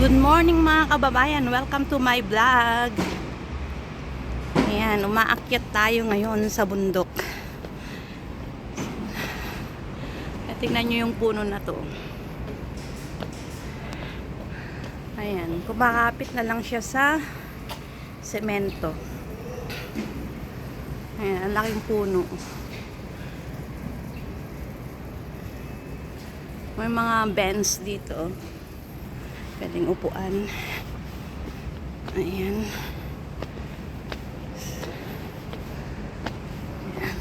Good morning mga kababayan, welcome to my vlog. Ayan, umaakyat tayo ngayon sa bundok. Tingnan nyo yung puno na to. Ayan, kumakapit na lang siya sa semento. Ayan, ang laking puno. May mga bench dito. Pwedeng upuan. Ayan. Ayan.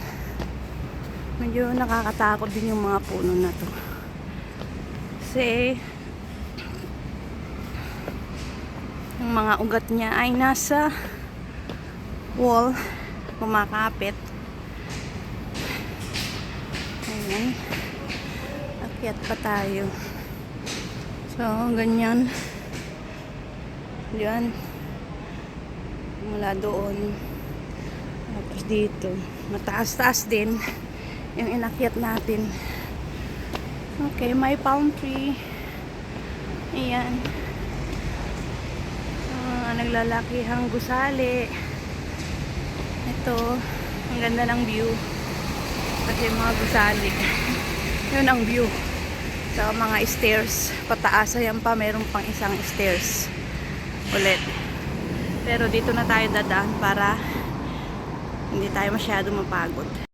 Medyo nakakatakot din yung mga puno na to. Kasi yung mga ugat niya ay nasa wall, kumakapit. Ayan. Akyat pa tayo. So, ganyan. Diyan. Mula doon. Tapos dito. Mataas-taas din yung inakyat natin. Okay, may palm tree. Ayan. Naglalakihang gusali. Ito. Ang ganda ng view. Kasi mga gusali. Yun ang view. Sa mga stairs, pataas, ayan pa, meron pang isang stairs ulit. Pero dito na tayo dadaan para hindi tayo masyado mapagod.